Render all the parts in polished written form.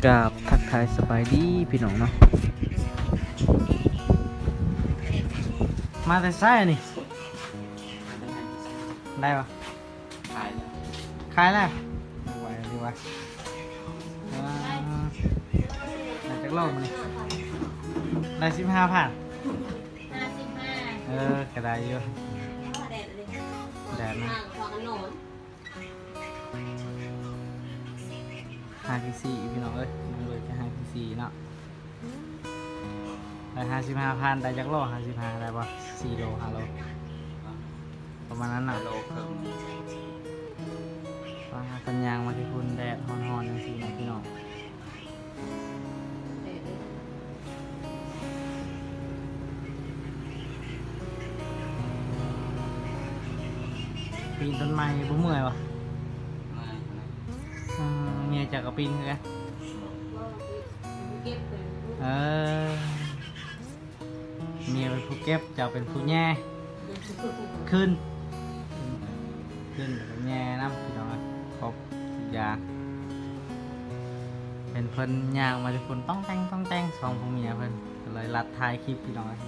กับทักทายสบายดีพี่น้องเนาะมาแต่ไส้นี่ได้ปะขายเลย ขายแล้วไหวดีวะได้จากโลกมานี่ได้15,000 55กระไดเยอะ แดดเลย แดดนะ พอกันโหนน 5 4พี่น้องเอ้ยมันเลยแค่5 4เนาะได้55,000ได้จากโล55ได้ปะ4 โล5 โลประมาณนั้นน่ะ โลครึ่ง ว่าสัญญางมาที่คุณแดดฮอนๆอย่างสินะพี่น้องปีนต้นไม้บ่เมื่อยวะ ไม่ เมียจากกับปีนคือกัน เก็บเป็น เออเมียเป็นผู้เก็บเจ้าเป็นผู้แย่ขึ้นแล้วก็แย่น้ำพี่น้องอะครบทุกอย่างเป็นเพิ่นย่างมาที่คุณต้องแต่งสองผู้เมียเพิ่นก็เลยรัดท้ายคลิปพี่น้องอะ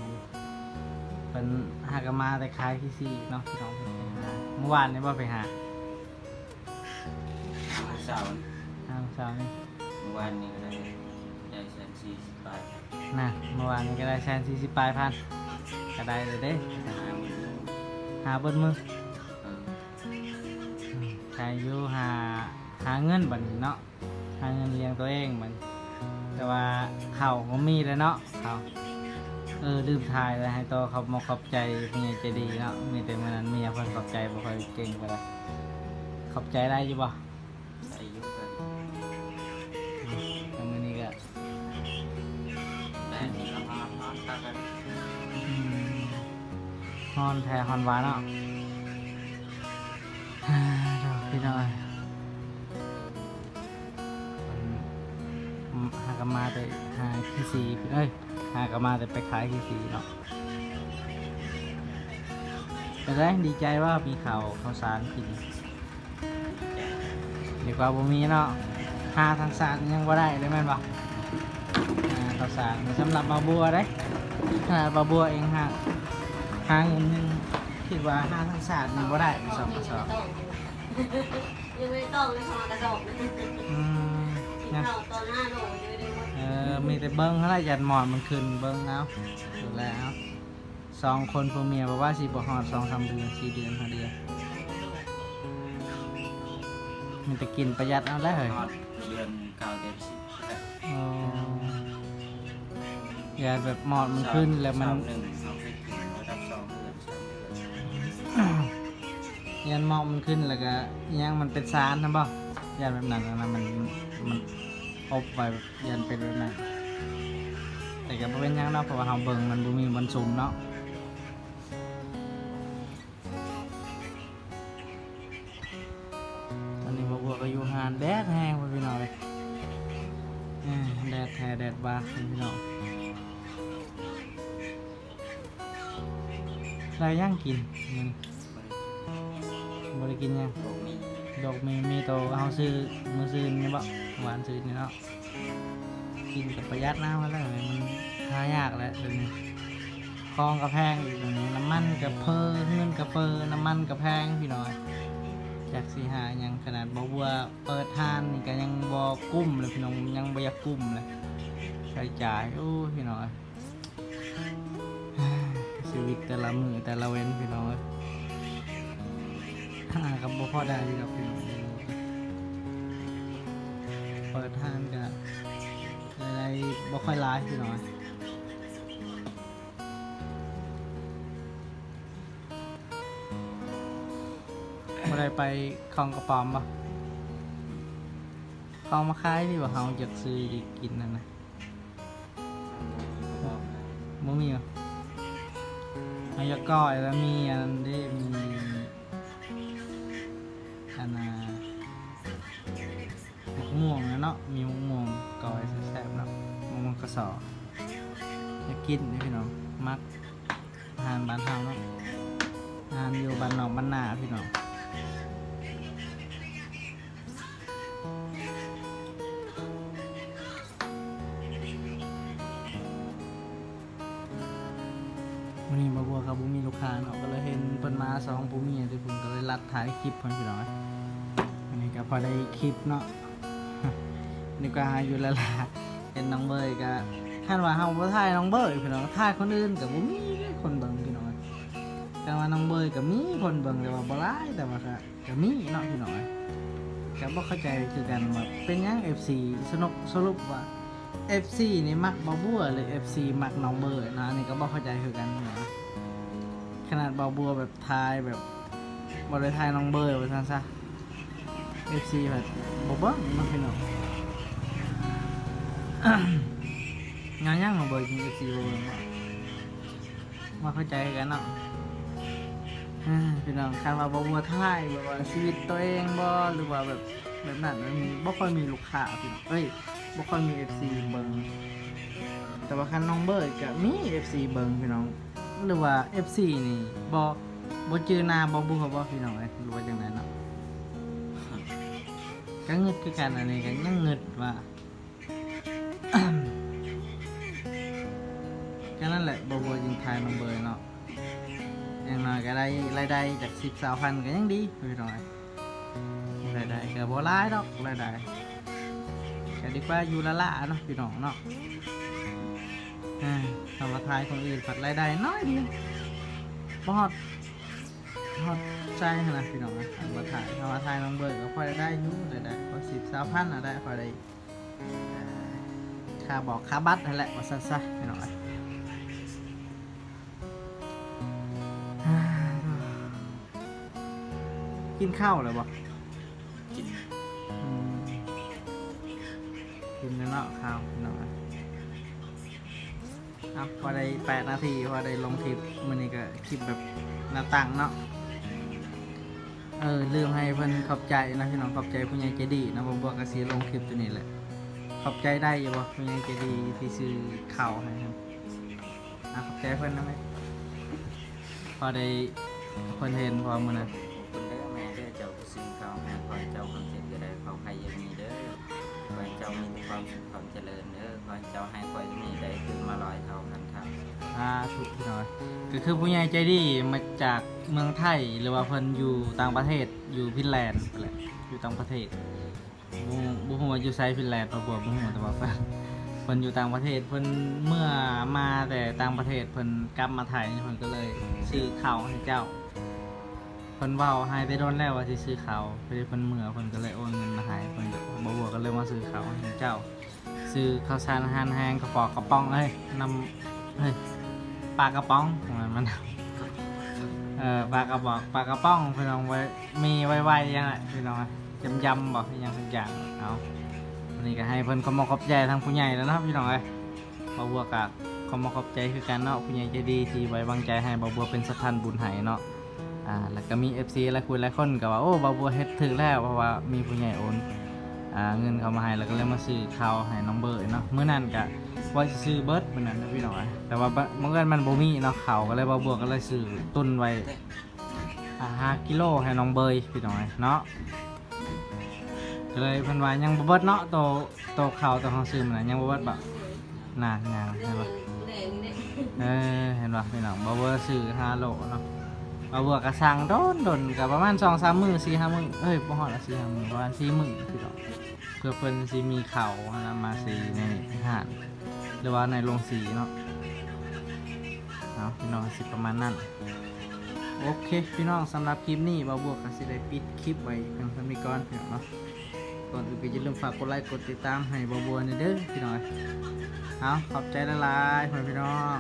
เพิ่นหากนมาแต่คล้ายที่สี่เนาะพี่น้องเพิ่นไปหาเมื่อวานนี่ว่าไปหา เสาร์ ทางเช้านี่ เมื่อวานนี้ก็ได้เส้น40 บาท น่ะเมื่อวานนี้ก็ได้แซน40 ปลายพันก็ได้เลยเด้ หาเบิ้ลมือใช้อยู่หาเงินบัดนเนาะหาเงินเลี้ยงตัวเองบัดแต่ว่าเขาก็มีแล้วเนาะเขาลืมทายเลยให้ตัวเขามาขอบใจเมียใจดีเนาะมีแต่เมื่อนั้นเมียเพิ่นขอบใจบ่ค่อยเก่งก็ได้ขอบใจได้อยู่บ่ อายุกัน แต่มื้อนี้ก็ แต่นี่ก็ฮอดตักกัน ฮอนแท้ฮอนหวานเนาะเดี๋ยวพี่น้อยหากนมาแต่หาขี้สีหากนมาแต่ไปขายขี้สีเนาะเป็นไรดีใจว่ามีข้าวสารกินดีกว่าบ่มีเนาะหาทางสารยังบ่ได้เลยแม่นบ่ข้าวสารสำหรับบาบัวเด้บาบัวเองหาเงินยังคิดว่าหาทางสารยังบ่ได้สอบกระสอบ ยังไม่ต้องเลยพอกระดก นะ เราตอนหน้าโหนเลย มีแต่เบิ้งอะไรยันหมอนมันขึ้นเบิ้งเอาดูแล้ว2 คนผัวเมียบอกว่าสิบ่ฮอด2-3 เดือน4 เดือน5 เดือนมันจะกินประหยัดเอาแล้วเหรอ ฮอดเดือน9 เดือน10แล้ว อ๋ออย่าแบบหมอนมันขึ้นแล้วมัน เสาร์หนึ่งเอาไปกินระดับ2 เดือน3 เดือน ยันหมอนมันขึ้นแล้วก็ยังมันเป็นสารนะบ่ยันแบบนั้นนะมันอบไปยันเป็นแบบนั้นแต่ก็บ่เป็นหยังเนาะเพราะว่าเฮาเบิ่งมันบ่มีมันสุ่มเนาะตอนนี้บ่บัวก็อยู่หานแดดแห้งพี่น้องเลยแดดแท้แดดบ้าพี่น้องได้ย่างกินมันบ่ได้กินยัง โลกนี้ ดอกมีโตเฮาซื้อมื้อซื้อนี่บ่หวานซื้อนี่เนาะกินกับประหยัดน้ำมาแล้วมันหายากแล้วเดี๋ยวนี้คลองกระแพงอีกเดี๋ยวนี้น้ำมันกับเพอเงินกับเพอน้ำมันกับแพงพี่น้อยจากสิหายังขนาดบ่บัวเปิดทานนี่ก็ยังบ่กุ้มเลยพี่น้องยังบ่อยากกุ้มเลยใช้จ่ายโอ้พี่น้อยชีวิตแต่ละมื้อแต่ละเว้นพี่น้อยกับบ่พอได้กับพี่น้องเปิดทานก็อะไรบ่ค่อยร้ายพี่น้อยบ่ได้ไปคลองกระป๋อมบ่คลองมาขายดีกว่าเฮาอยากซื้อดิกินนั่นนะบ่มีบ่เฮาอยากก้อยแล้วมีอันนั้นเด้มีอันมะม่วงนะเนาะมีมะม่วงก้อยแซ่บๆเนาะมะม่วงกระสออยากกินนี่พี่น้องมักอาหารบ้านเฮาเนาะอาหารอยู่บ้านนอกบ้านนาพี่น้อง ม ก็บ่มีลูกค้าเนาะก็เลยเห็นเพิ่นมา2ผู้เมียที่ผมก็เลยรัดถ่ายคลิปเพิ่นพี่น้องอันนี้ก็พอได้คลิปเนาะ นี่ก็หาอยู่แล้วล่ะเห็นน้องเบยก็คันว่าเฮาบ่ถ่ายน้องเบยพี่น้องถ่ายคนอื่นก็บ่มีคนเบิ่งพี่น้องแต่ว่าน้องเบยก็มีคนเบิ่งแต่ว่าบ่หลายแต่ว่าก็มีเนาะพี่น้องก็บ่เข้าใจคือกันว่าเป็นหยัง FC สรุปว่า FC นี่มักบ่บัวหรือ FC มักน้องเบยนะอันนี้ก็บ่เข้าใจคือกันพี่น้องขนาดบ่บัวแบบถ่ายแบบบ่ได้ถ่ายน้องเบยว่าซั่นซะ FC แบบบ่เบิ่งมันพี่น้อง งานย่างของเบอร์จริงๆสิมาเข้าใจกันเนาะพี่น้องคันว่าบ่บัวท้ายแบบว่าชีวิตตัวเองบ่หรือว่าแบบนั้นมันมีบ่ค่อยมีลูกค้าพี่น้องบ่ค่อยมี FC เบิ่งแต่ว่าคันน้องเบอร์ก็มี FC เบิ่งพี่น้องหรือว่า FC นี่บ่จื้อหน้าบ่บัวบ่พี่น้องหรือว่าจังได๋เนาะก็งึดคือกันอันนี้ก็ยังงึดว่า ก็นั่นแหละบัวยิงไทยน้องเบยเนาะอย่างน้อยก็ได้รายได้จาก10,000 ก็ยังดีพี่น้อยรายได้ก็บ่หลายดอกรายได้ก็ดีกว่าอยู่ละเนาะพี่น้องเนาะทำมาทายคนอื่นผัดรายได้น้อยเดียวบ่ฮอดใจขนาดพี่น้องทำมาทายน้องเบยก็พอได้อยู่รายได้พอ10,000 ได้พอได้ค่าบอกค่าบัตรนั่นแหละว่าซะพี่น้องกินข้าวเลยบ่ กิน กินแล้วเนาะข้าวเนาะพอได้8 นาทีพอได้ลงคลิปมื้อนี้ก็คลิปแบบหน้าต่างเนาะลืมให้เพิ่นขอบใจนะพี่น้องขอบใจผู้ใหญ่ใจดีนะผมบอกก็สิลงคลิปตัวนี้แหละขอบใจได้อยู่บ่ผู้ใหญ่ใจดีที่ซื้อข้าวให้ครับขอบใจเพิ่นนะแม่พอได้เพิ่นเห็นพอมื้อนั้น คนเด้อแม่เด้อเจ้าก็ซื้อข้าวแม่ขอให้เจ้าความเจ็บจะได้ความใครยังมีเด้อขอให้เจ้ามีแต่ความสุขความเจริญเด้อขอให้เจ้าให้คอยมีได้ขึ้นมาลอยเท่ากันครับ ถูกพี่น้อยก็คือผู้ใหญ่ใจดีมาจากเมืองไทยหรือว่าเพิ่นอยู่ต่างประเทศอยู่ฟินแลนด์นั่นแหละอยู่ต่างประเทศบ่ฮู้ว่าอยู่ไสฟินแลนด์บ่ฮู้แต่ว่าเพิ่นอยู่ต่างประเทศเพิ่นเมื่อมาแต่ต่างประเทศเพิ่นกลับมาไทยเพิ่นก็เลยซื้อข้าวให้เจ้าเพิ่นเว้าให้ไปโดนแล้วว่าสิซื้อข้าวเพิ่นเมื่อเพิ่นก็เลยโอนเงินมาให้เพิ่นบ่ก็เลยมาซื้อข้าวให้เจ้าซื้อข้าวสารอาหารแห้งกระป๋องนำปลากระป๋องมันปลากระป๋องพี่น้องไว้มีไว้ยังไงพี่น้องยำบอกยังทุกอย่างเอาวันนี้ก็ให้เพิ่นขอมขอบใจทางผู้ใหญ่แล้วนะพี่น้องบ่บัวกับขอมขอบใจคือกันเนาะผู้ใหญ่ใจดีที่ไว้วางใจให้บ่บัวเป็นสถานบุญให้เนาะแล้วก็มี FC หลายคนก็ว่าโอ้บ่บัวเฮ็ดถึกแล้วเพราะว่ามีผู้ใหญ่โอนเงินเข้ามาให้แล้วก็เลยมาซื้อข้าวให้น้องเบิร์ดเนาะมื้อนั้นก็ว่าสิซื้อเบิร์ดมื้อนั้นนะพี่น้องแต่ว่ามื้อนั้นมันบ่มีเนาะข้าวก็เลยบ่บัวก็เลยซื้อตุนไว้5 กิโลให้น้องเบิร์ดพี่น้องเนาะก็เลยเพิ่นว่ายังบ่เบิดเนาะโตข้าวโตเฮาซื้อมื้อนั้นยังบ่เบิดบ่น่ายังเห็นบ่เห็นบ่พี่น้องบ่บัวซื้อ5 โลเนาะบ่บัวก็สั่งโดนก็ประมาณ 2-3 มื้อ 4-5 มื้อบ่ฮอด4-5 มื้อประมาณ4 มื้อพี่น้องเพื่อเพิ่นสิมีข้าวนำมาสีในห้างหรือว่าในโรงสีเนาะพี่น้องสิประมาณนั้นโอเคพี่น้องสำหรับคลิปนี้บ่าวบวกก็สิได้ปิดคลิปไว้เพียงเท่านี้ก่อนพี่น้องเนาะก่อนอื่นก็อย่าลืมฝากกดไลค์กดติดตามให้บ่าวบัวนี่เด้อพี่น้องขอบใจหลายๆพี่น้อง